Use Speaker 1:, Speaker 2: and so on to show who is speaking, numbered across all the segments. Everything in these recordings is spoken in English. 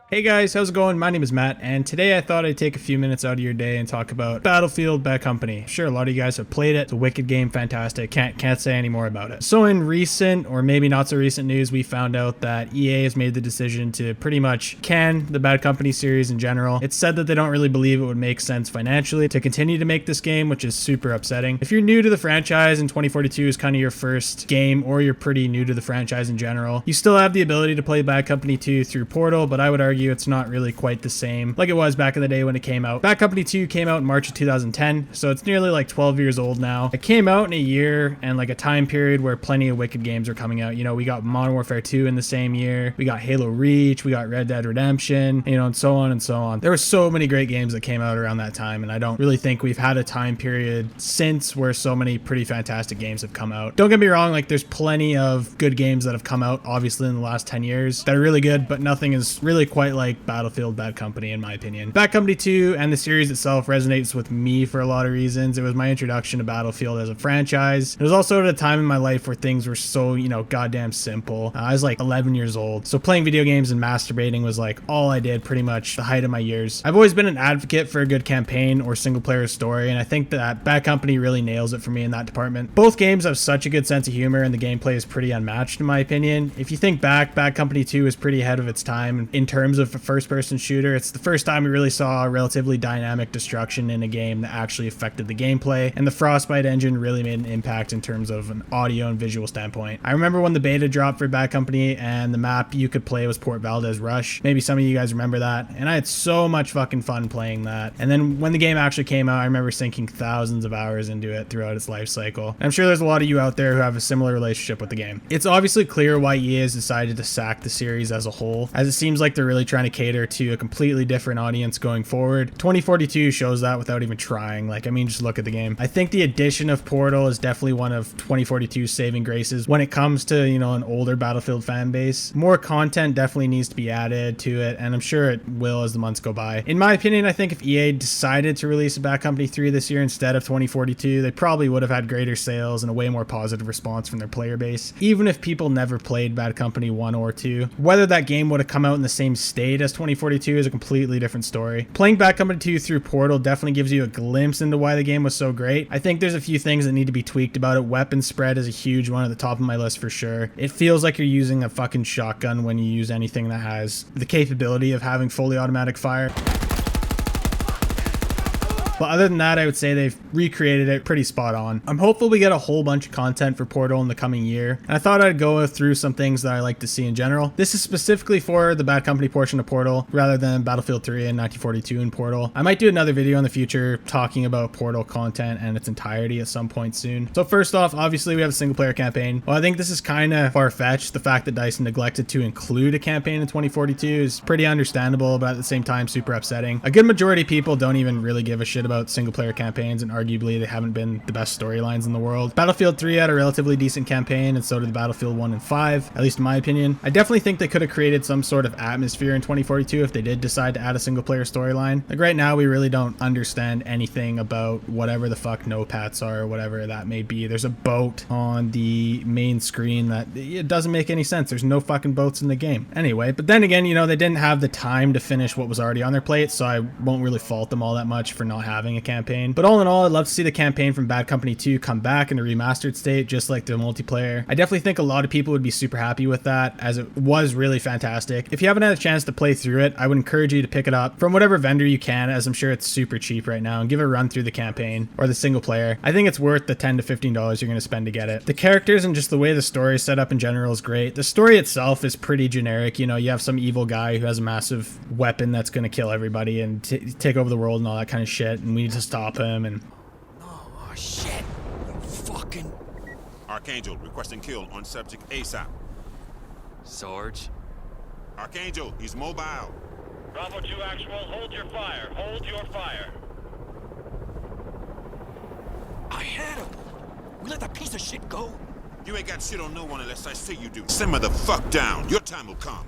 Speaker 1: Hey guys, how's it going? My name is Matt, and today I thought I'd take a few minutes out of your day and talk about Battlefield Bad Company. Sure, a lot of you guys have played it. It's a wicked game, fantastic. Can't say any more about it. So in recent, or maybe not so recent news, we found out that EA has made the decision to pretty much can the Bad Company series in general. It's said that they don't really believe it would make sense financially to continue to make this game, which is super upsetting. If you're new to the franchise and 2042 is kind of your first game, or you're pretty new to the franchise in general, you still have the ability to play Bad Company 2 through Portal, but I would argue it's not really quite the same like it was back in the day when it came out. Bad Company 2 came out in March of 2010, so it's nearly like 12 years old now. It came out in a year and like a time period where plenty of wicked games are coming out. You know, we got Modern Warfare 2 in the same year, we got Halo Reach, we got Red Dead Redemption, you know, and so on and so on. There were so many great games that came out around that time, and I don't really think we've had a time period since where so many pretty fantastic games have come out. Don't get me wrong, like there's plenty of good games that have come out obviously in the last 10 years that are really good, but nothing is really quite like Battlefield Bad Company in my opinion. Bad Company 2 and the series itself resonates with me for a lot of reasons. It was my introduction to Battlefield as a franchise. It was also at a time in my life where things were so, you know, goddamn simple. I was like 11 years old, so playing video games and masturbating was like all I did pretty much the height of my years. I've always been an advocate for a good campaign or single player story, and I think that Bad Company really nails it for me in that department. Both games have such a good sense of humor and the gameplay is pretty unmatched in my opinion. If you think back, Bad Company 2 is pretty ahead of its time in terms of a first-person shooter. It's the first time we really saw relatively dynamic destruction in a game that actually affected the gameplay, and the Frostbite engine really made an impact in terms of an audio and visual standpoint. I remember when the beta dropped for Bad Company and the map you could play was Port Valdez Rush. Maybe some of you guys remember that, and I had so much fucking fun playing that. And then when the game actually came out, I remember sinking thousands of hours into it throughout its life cycle. And I'm sure there's a lot of you out there who have a similar relationship with the game. It's obviously clear why EA has decided to sack the series as a whole, as it seems like they're really trying to cater to a completely different audience going forward. 2042 shows that without even trying. Like, I mean, just look at the game. I think the addition of Portal is definitely one of 2042's saving graces when it comes to, you know, an older Battlefield fan base. More content definitely needs to be added to it, and I'm sure it will as the months go by. In my opinion, I think if EA decided to release a Bad Company 3 this year instead of 2042, they probably would have had greater sales and a way more positive response from their player base, even if people never played Bad Company 1 or 2. Whether that game would have come out in the same state as 2042 is a completely different story. Playing Bad Company 2 through Portal definitely gives you a glimpse into why the game was so great. I think there's a few things that need to be tweaked about it. Weapon spread is a huge one at the top of my list for sure. It feels like you're using a fucking shotgun when you use anything that has the capability of having fully automatic fire. But other than that, I would say they've recreated it pretty spot on. I'm hopeful we get a whole bunch of content for Portal in the coming year, and I thought I'd go through some things that I like to see in general. This is specifically for the Bad Company portion of Portal, rather than Battlefield 3 and 1942 in Portal. I might do another video in the future talking about Portal content and its entirety at some point soon. So first off, obviously we have a single player campaign. Well, I think this is kind of far-fetched. The fact that DICE neglected to include a campaign in 2042 is pretty understandable, but at the same time super upsetting. A good majority of people don't even really give a shit about single player campaigns, and arguably they haven't been the best storylines in the world. Battlefield 3 had a relatively decent campaign, and so did Battlefield 1 and 5, at least in my opinion. I definitely think they could have created some sort of atmosphere in 2042 if they did decide to add a single player storyline. Like right now we really don't understand anything about whatever the fuck no-pats are or whatever that may be. There's a boat on the main screen that it doesn't make any sense. There's no fucking boats in the game. Anyway, but then again, you know, they didn't have the time to finish what was already on their plate, so I won't really fault them all that much for not having a campaign. But all in all, I'd love to see the campaign from Bad Company 2 come back in a remastered state, just like the multiplayer. I definitely think a lot of people would be super happy with that, as it was really fantastic. If you haven't had a chance to play through it, I would encourage you to pick it up from whatever vendor you can, as I'm sure it's super cheap right now, and give it a run through the campaign or the single player. I think it's worth the $10 to $15 you're going to spend to get it. The characters and just the way the story is set up in general is great. The story itself is pretty generic. You know, you have some evil guy who has a massive weapon that's going to kill everybody and take over the world and all that kind of shit, and we need to stop him. And
Speaker 2: oh shit, you fucking
Speaker 3: Archangel requesting kill on subject ASAP.
Speaker 2: Sarge.
Speaker 3: Archangel, he's mobile.
Speaker 4: Bravo 2 actual, hold your fire. Hold your fire.
Speaker 2: I had him. We let that piece of shit go.
Speaker 3: You ain't got shit on no one unless I say you do. Simmer the fuck down. Your time will come.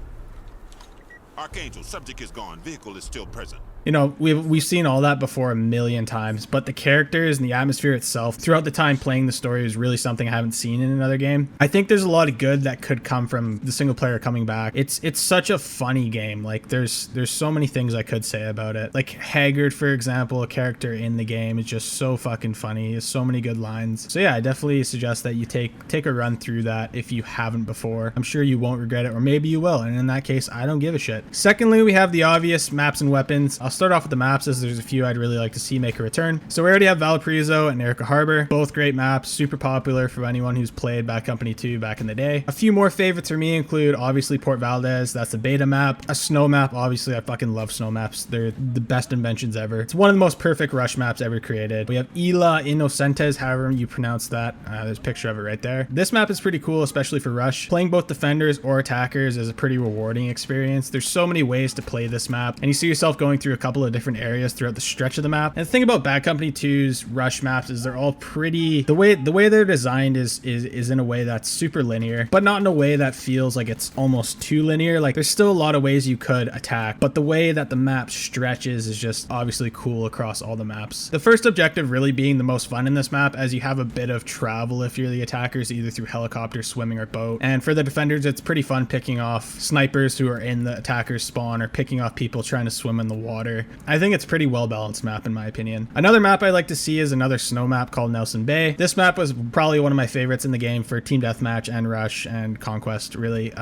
Speaker 3: Archangel, subject is gone. Vehicle is still present.
Speaker 1: You know, we've seen all that before a million times, but the characters and the atmosphere itself throughout the time playing the story is really something I haven't seen in another game. I think there's a lot of good that could come from the single player coming back. It's such a funny game. Like there's so many things I could say about it. Like Haggard, for example, a character in the game, is just so fucking funny. There's so many good lines. So yeah, I definitely suggest that you take a run through that if you haven't before. I'm sure you won't regret it, or maybe you will, and in that case, I don't give a shit. Secondly, we have the obvious maps and weapons. I'll start off with the maps, as there's a few I'd really like to see make a return. So we already have Valparaiso and Erica Harbor, both great maps, super popular for anyone who's played Bad Company 2 back in the day. A few more favorites for me include obviously Port Valdez, that's a beta map. A snow map, obviously I fucking love snow maps. They're the best inventions ever. It's one of the most perfect rush maps ever created. We have Isla Inocentes, however you pronounce that. There's a picture of it right there. This map is pretty cool, especially for rush. Playing both defenders or attackers is a pretty rewarding experience. There's so many ways to play this map, and you see yourself going through a couple of different areas throughout the stretch of the map. And the thing about Bad Company 2's rush maps is they're all pretty, the way they're designed is in a way that's super linear, but not in a way that feels like it's almost too linear. Like there's still a lot of ways you could attack, but the way that the map stretches is just obviously cool across all the maps. The first objective really being the most fun in this map, as you have a bit of travel if you're the attackers, either through helicopter, swimming, or boat. And for the defenders, it's pretty fun picking off snipers who are in the attackers spawn, or picking off people trying to swim in the water. I think it's a pretty well balanced map in my opinion. Another map I like to see is another snow map called Nelson Bay. This map was probably one of my favorites in the game for team deathmatch and rush and conquest, really.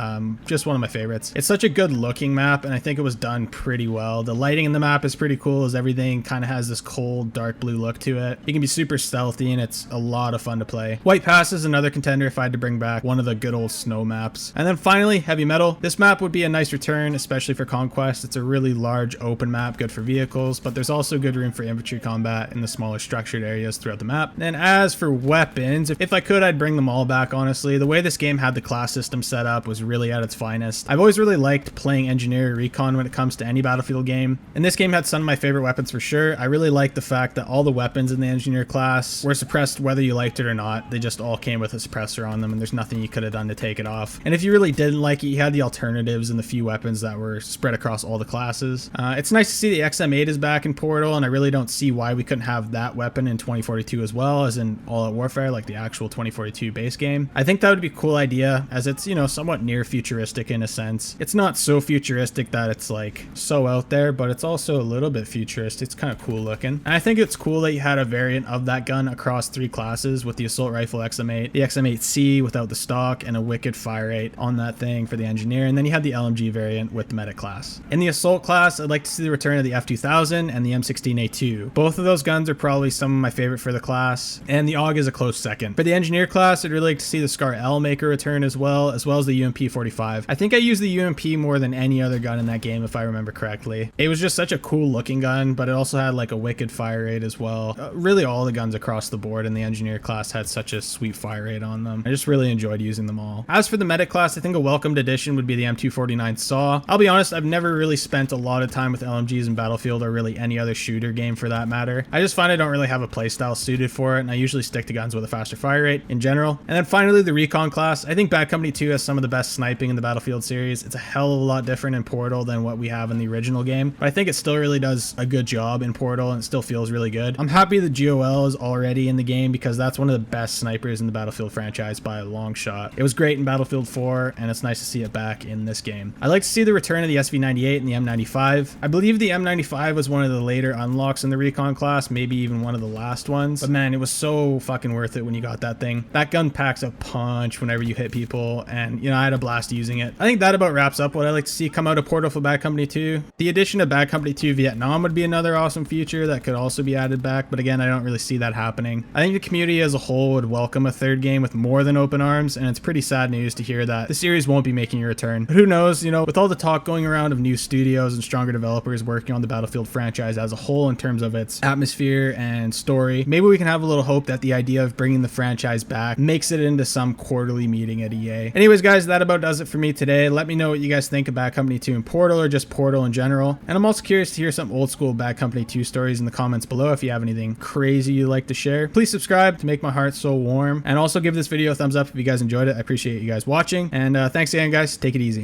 Speaker 1: Just one of my favorites. It's such a good looking map, and I think it was done pretty well. The lighting in the map is pretty cool, as everything kind of has this cold dark blue look to it. You can be super stealthy, and it's a lot of fun to play. White Pass is another contender if I had to bring back one of the good old snow maps. And then finally, Heavy Metal. This map would be a nice return, especially for conquest. It's a really large open map, good for vehicles, but there's also good room for infantry combat in the smaller structured areas throughout the map. And as for weapons, if I could, I'd bring them all back, honestly. The way this game had the class system set up was really at its finest. I've always really liked playing engineer or recon when it comes to any Battlefield game, and this game had some of my favorite weapons for sure. I really liked the fact that all the weapons in the engineer class were suppressed whether you liked it or not. They just all came with a suppressor on them, and there's nothing you could have done to take it off. And if you really didn't like it, you had the alternatives and the few weapons that were spread across all the classes. It's nice to see the XM8 is back in Portal, and I really don't see why we couldn't have that weapon in 2042 as well, as in All Out Warfare, like the actual 2042 base game. I think that would be a cool idea, as it's, you know, somewhat near futuristic in a sense. It's not so futuristic that it's like so out there, but it's also a little bit futuristic. It's kind of cool looking. And I think it's cool that you had a variant of that gun across 3 classes, with the assault rifle XM8, the XM8C without the stock, and a wicked fire rate on that thing for the engineer. And then you had the LMG variant with the medic class. In the assault class, I'd like to see the return of the F2000 and the M16A2. Both of those guns are probably some of my favorite for the class, and the AUG is a close second. For the engineer class, I'd really like to see the Scar L make a return as well as the UMP-45. I think I used the UMP more than any other gun in that game, if I remember correctly. It was just such a cool looking gun, but it also had like a wicked fire rate as well. Really all the guns across the board in the engineer class had such a sweet fire rate on them. I just really enjoyed using them all. As for the medic class, I think a welcomed addition would be the M249 SAW. I'll be honest, I've never really spent a lot of time with LMGs in Battlefield, or really any other shooter game for that matter. I just find I don't really have a playstyle suited for it, and I usually stick to guns with a faster fire rate in general. And then finally, the recon class. I think Bad Company 2 has some of the best sniping in the Battlefield series. It's a hell of a lot different in Portal than what we have in the original game, but I think it still really does a good job in Portal, and it still feels really good. I'm happy the GOL is already in the game, because that's one of the best snipers in the Battlefield franchise by a long shot. It was great in Battlefield 4, and it's nice to see it back in this game. I'd like to see the return of the SV98 and the M95. I believe the M95 was one of the later unlocks in the recon class, maybe even one of the last ones, but man, it was so fucking worth it when you got that thing. That gun packs a punch whenever you hit people, and you know, I had a blast using it. I think that about wraps up what I'd like to see come out of Portal for Bad Company 2. The addition of Bad Company 2 Vietnam would be another awesome feature that could also be added back, but again, I don't really see that happening. I think the community as a whole would welcome a third game with more than open arms, and it's pretty sad news to hear that the series won't be making a return. But who knows, you know, with all the talk going around of new studios and stronger developers working on the Battlefield franchise as a whole in terms of its atmosphere and story, maybe we can have a little hope that the idea of bringing the franchise back makes it into some quarterly meeting at EA. Anyways, guys, that about does it for me today. Let me know what you guys think of Bad Company 2 in Portal, or just Portal in general. And I'm also curious to hear some old school Bad Company 2 stories in the comments below if you have anything crazy you'd like to share. Please subscribe to make my heart so warm, and also give this video a thumbs up if you guys enjoyed it. I appreciate you guys watching, and thanks again, guys. Take it easy.